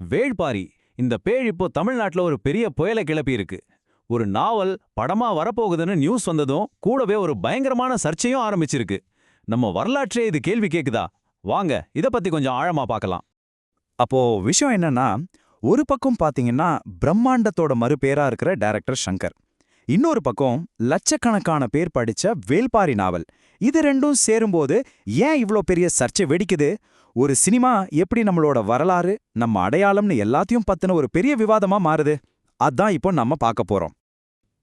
வேள்பாரி இந்த பேர் இப்போ தமிழ்நாட்டுல ஒரு பெரிய புயலை கிளப்பி இருக்கு. ஒரு நாவல் படமா வரப்போகுதுன்னு நியூஸ் வந்ததும் கூடவே ஒரு பயங்கரமான சர்ச்சையும் ஆரம்பிச்சிருக்கு. நம்ம வரலாற்றே இது கேள்வி கேக்குதா? வாங்க இத பத்தி கொஞ்சம் ஆழமா பார்க்கலாம். அப்போ விஷயம் என்னன்னா, ஒரு பக்கம் பாத்தீங்கன்னா பிரம்மாண்டத்தோட மறுபேரா இருக்கிற டைரக்டர் சங்கர், இன்னொரு பக்கம் லட்சக்கணக்கான பேர் படிச்ச வேள்பாரி நாவல். இது ரெண்டும் சேரும்போது ஏன் இவ்ளோ பெரிய சர்ச்சை வெடிக்குது? ஒரு சினிமா எப்படி நம்மளோட வரலாறு, நம்ம அடையாளம்னு எல்லாத்தையும் பத்தின ஒரு பெரிய விவாதமா மாறுது? அதான் இப்போ நம்ம பார்க்க போறோம்.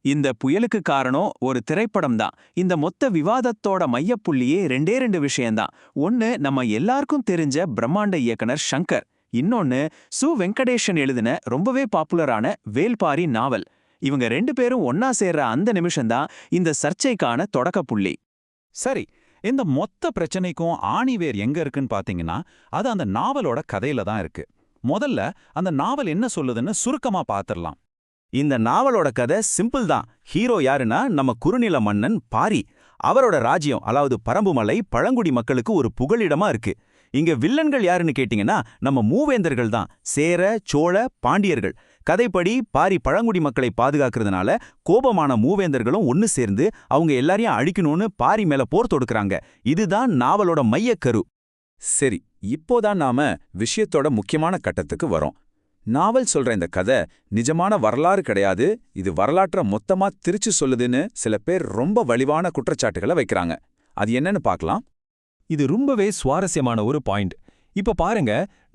இந்த புயலுக்கு காரணம் ஒரு திரைப்படம் தான். இந்த மொத்த விவாதத்தோட மையப்புள்ளியே ரெண்டு விஷயம்தான். ஒன்னு நம்ம எல்லாருக்கும் தெரிஞ்ச பிரம்மாண்ட இயக்குனர் சங்கர், இன்னொன்னு சு வெங்கடேஷன் எழுதின ரொம்பவே பாப்புலரான வேள்பாரி நாவல். இவங்க ரெண்டு பேரும் ஒன்னா சேர்ற அந்த நிமிஷம்தான் இந்த சர்ச்சைக்கான தொடக்க புள்ளி. சரி, இந்த மொத்த பிரச்சனைக்கும் ஆணிவேர் எங்க இருக்குன்னு பாத்தீங்கன்னா அது அந்த நாவலோட கதையில தான் இருக்கு. முதல்ல அந்த நாவல் என்ன சொல்லுதுன்னு சுருக்கமா பாத்திரலாம். இந்த நாவலோட கதை சிம்பிள் தான். ஹீரோ யாருன்னா நம்ம குறுநில மன்னன் பாரி. அவரோட ராஜ்யம், அதாவது பரம்புமலை பழங்குடி மக்களுக்கு ஒரு புகலிடமா இருக்கு. இங்க வில்லன்கள் யாருன்னு கேட்டீங்கன்னா நம்ம மூவேந்தர்கள் தான், சேர சோழ பாண்டியர்கள். கதைப்படி பாரி பழங்குடி மக்களை பாதுகாக்கிறதுனால கோபமான மூவேந்தர்களும் ஒன்னு சேர்ந்து அவங்க எல்லாரையும் அழிக்கணும்னு பாரி மேல போர் தொடுக்கறாங்க. இதுதான் நாவலோட மையக்கரு. சரி, இப்போதான் நாம விஷயத்தோட முக்கியமான கட்டத்துக்கு வரோம். நாவல் சொல்ற இந்த கதை நிஜமான வரலாறு கிடையாது, இது வரலாற்றை மொத்தமா திரிச்சு சொல்லுதுன்னு சில பேர் ரொம்ப வலிவான குற்றச்சாட்டுகளை வைக்கிறாங்க. அது என்னன்னு பார்க்கலாம். இது ரொம்பவே சுவாரஸ்யமான ஒரு பாயிண்ட். இப்ப பாருங்க,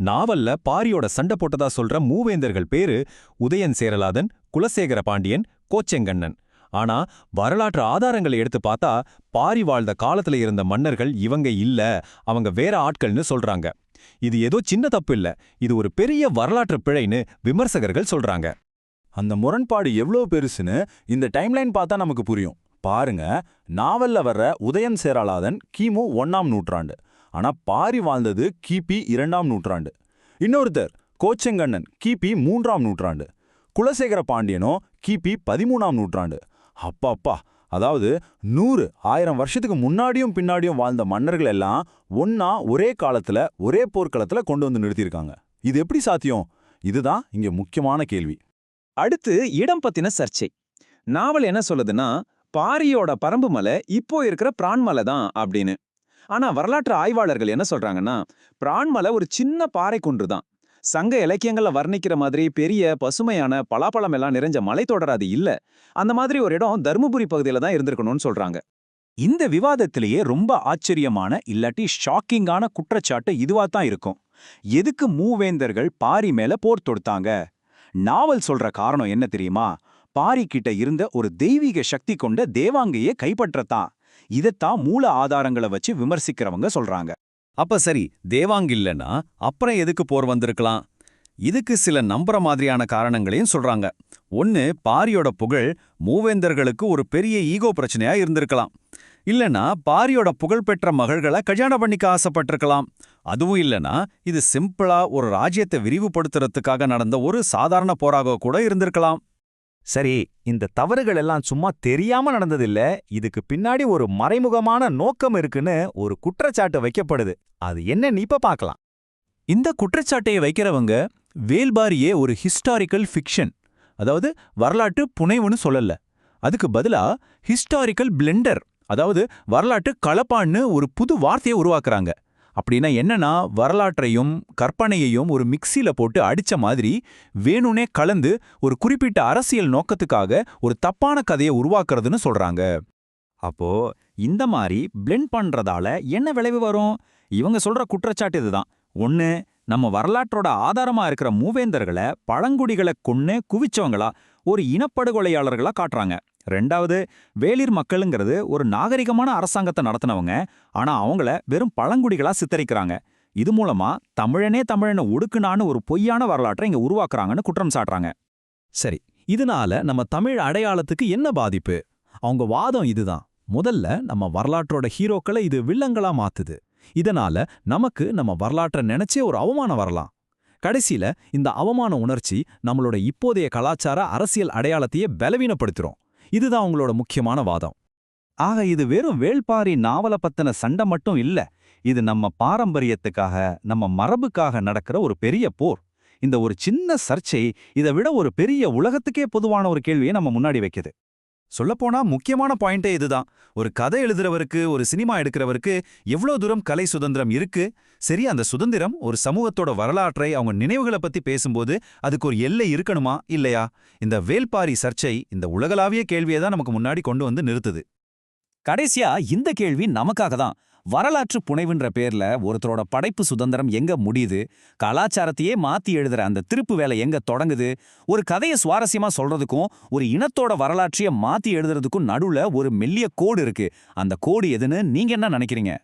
நாவல்ல பாரியோட சண்டை போட்டதா சொல்ற மூவேந்தர்கள் பேரு உதயன் சேரலாதன், குலசேகர பாண்டியன், கோச்செங்கண்ணன். ஆனா வரலாற்று ஆதாரங்களை எடுத்து பார்த்தா பாரி வாழ்ந்த காலத்துல இருந்த மன்னர்கள் இவங்க இல்ல, அவங்க வேற ஆட்கள்னு சொல்றாங்க. இது ஏதோ சின்ன தப்பு இல்ல, இது ஒரு பெரிய வரலாற்று பிழைன்னு விமர்சகர்கள் சொல்றாங்க. அந்த முரண்பாடு எவ்வளவு பெருசுன்னு இந்த டைம்லைன் பார்த்தா நமக்கு புரியும். பாருங்க, நாவல்ல வர்ற உதயன் சேரலாதன் கிமு 1ஆம் நூற்றாண்டு, ஆனா பாரி வாழ்ந்தது கிபி 2ஆம் நூற்றாண்டு. இன்னொருத்தர் கோச்செங்கண்ணன் கிபி 3ஆம் நூற்றாண்டு, குலசேகர பாண்டியனோ கிபி 13ஆம் நூற்றாண்டு. அப்பா, அதாவது 100 1000 வருஷத்துக்கு முன்னாடியும் பின்னாடியும் வாழ்ந்த மன்னர்கள் எல்லாம் ஒன்னா ஒரே காலத்துல ஒரே போர்க்களத்துல கொண்டு வந்து நிறுத்தியிருக்காங்க. இது எப்படி சாத்தியம்? இதுதான் இங்க முக்கியமான கேள்வி. அடுத்து இடம் பத்தின சர்ச்சை. நாவல் என்ன சொல்லுதுன்னா பாரியோட பரம்புமலை இப்போ இருக்கிற பிரான்மலை தான் அப்படின்னு. ஆனா வரலாற்று ஆய்வாளர்கள் என்ன சொல்றாங்கன்னா பிரான்மலை ஒரு சின்ன பாறை குன்று தான். சங்க இலக்கியங்கள்ல வர்ணிக்கிற மாதிரி பெரிய பசுமையான பலாப்பழம் எல்லாம் நிறைஞ்ச மலைத்தொடர் அது இல்ல. அந்த மாதிரி ஒரு இடம் தருமபுரி பகுதியில தான் இருந்திருக்கணும்னு சொல்றாங்க. இந்த விவாதத்திலேயே ரொம்ப ஆச்சரியமான இல்லாட்டி ஷாக்கிங்கான குற்றச்சாட்டு இதுவா தான் இருக்கும். எதுக்கு மூவேந்தர்கள் பாரி மேல போர் தொடுத்தாங்க? நாவல் சொல்ற காரணம் என்ன தெரியுமா? பாரி கிட்ட இருந்த ஒரு தெய்வீக சக்தி கொண்ட தேவாங்கையை கைப்பற்றத்தான். இதத்தான் மூல ஆதாரங்களை வச்சு விமர்சிக்கிறவங்க சொல்றாங்க. அப்ப சரி, தேவாங் இல்லைன்னா அப்புறம் எதுக்கு போர் வந்திருக்கலாம்? இதுக்கு சில நம்புற மாதிரியான காரணங்களையும் சொல்றாங்க. ஒன்னு, பாரியோட புகழ் மூவேந்தர்களுக்கு ஒரு பெரிய ஈகோ பிரச்சனையா இருந்திருக்கலாம். இல்லனா பாரியோட புகழ்பெற்ற மகள்களை கல்யாணம் பண்ணிக்க ஆசைப்பட்டிருக்கலாம். அதுவும் இல்லனா இது சிம்பிளா ஒரு ராஜ்யத்தை விரிவுபடுத்துறதுக்காக நடந்த ஒரு சாதாரண போராக கூட இருந்திருக்கலாம். சரி, இந்த தவறுகள் எல்லாம் சும்மா தெரியாம நடந்ததில்ல, இதுக்கு பின்னாடி ஒரு மறைமுகமான நோக்கம் இருக்குன்னு ஒரு குற்றச்சாட்டு வைக்கப்படுது. அது என்னன்னு இப்ப பார்க்கலாம். இந்த குற்றச்சாட்டையை வைக்கிறவங்க வேள்பாரியே ஒரு ஹிஸ்டாரிக்கல் ஃபிக்ஷன், அதாவது வரலாற்று புனைவுன்னு சொல்லல. அதுக்கு பதிலா ஹிஸ்டாரிக்கல் பிளெண்டர், அதாவது வரலாற்று கலப்பான்னு ஒரு புது வார்த்தையை உருவாக்குறாங்க. அப்படின்னா என்னன்னா, வரலாற்றையும் கற்பனையையும் ஒரு மிக்சியில போட்டு அடிச்ச மாதிரி வேணுனே கலந்து ஒரு குறிப்பிட்ட அரசியல் நோக்கத்துக்காக ஒரு தப்பான கதையை உருவாக்குறதுன்னு சொல்றாங்க. அப்போ இந்த மாதிரி பிளெண்ட் பண்றதால என்ன விளைவு வரும்? இவங்க சொல்ற குற்றச்சாட்டு இதுதான். ஒன்னு, நம்ம வரலாற்றோட ஆதாரமா இருக்கிற மூவேந்தர்களை பழங்குடிகளை கொன்னு குவிச்சவங்களா, ஒரு இனப்படுகொலையாளர்களா காட்டுறாங்க. ரெண்டாவது, வேளிர் மக்களுங்கிறது ஒரு நாகரிகமான அரசாங்கத்தை நடத்தினவங்க, ஆனா அவங்கள வெறும் பழங்குடிகளா சித்தரிக்கிறாங்க. இது மூலமா தமிழனை ஒடுக்குனான்னு ஒரு பொய்யான வரலாற்றை இங்க உருவாக்குறாங்கன்னு குற்றம் சாட்டுறாங்க. சரி, இதனால நம்ம தமிழ் அடையாளத்துக்கு என்ன பாதிப்பு? அவங்க வாதம் இதுதான். முதல்ல நம்ம வரலாற்றோட ஹீரோக்களை இது வில்லங்களா மாத்துது. இதனால நமக்கு நம்ம வரலாற்றை நினைச்சே ஒரு அவமானம் வரலாம். கடைசியில இந்த அவமான உணர்ச்சி நம்மளோட இப்போதைய கலாச்சார அரசியல் அடையாளத்தையே பலவீனப்படுத்துறோம். இதுதான் அவங்களோட முக்கியமான வாதம். ஆக இது வெறும் வேள்பாரி நாவல பத்தின சண்டை மட்டும் இல்ல, இது நம்ம பாரம்பரியத்துக்காக, நம்ம மரபுக்காக நடக்கிற ஒரு பெரிய போர். இந்த ஒரு சின்ன சர்ச்சை இதை விட ஒரு பெரிய உலகத்துக்கே பொதுவான ஒரு கேள்வியை நம்ம முன்னாடி வைக்குது. சொல்லப்போனா முக்கியமான பாயிண்டே இதுதான். ஒரு கதை எழுதுறவருக்கு, ஒரு சினிமா எடுக்கிறவருக்கு எவ்வளோ தூரம் கலை சுதந்திரம் இருக்கு? சரி, அந்த சுதந்திரம் ஒரு சமூகத்தோட வரலாற்றை, அவங்க நினைவுகளை பத்தி பேசும்போது அதுக்கு ஒரு எல்லை இருக்கணுமா இல்லையா? இந்த வேல்பாரி சர்ச்சை இந்த உலகளாவிய கேள்வியை தான் நமக்கு முன்னாடி கொண்டு வந்து நிறுத்துது. கடைசியா இந்த கேள்வி நமக்காக தான். வரலாற்று புனைவுன்ற பேர்ல ஒருத்தரோட படைப்பு சுதந்திரம் எங்க முடியுது? கலாச்சாரத்தையே மாத்தி எழுதுற அந்த திருப்பு வேலை எங்க தொடங்குது? ஒரு கதையை சுவாரஸ்யமா சொல்றதுக்கும் ஒரு இனத்தோட வரலாற்றைய மாத்தி எழுதுறதுக்கும் நடுவுல ஒரு மெல்லிய கோடு இருக்கு. அந்த கோடு எதுன்னு நீங்க என்ன நினைக்கிறீங்க?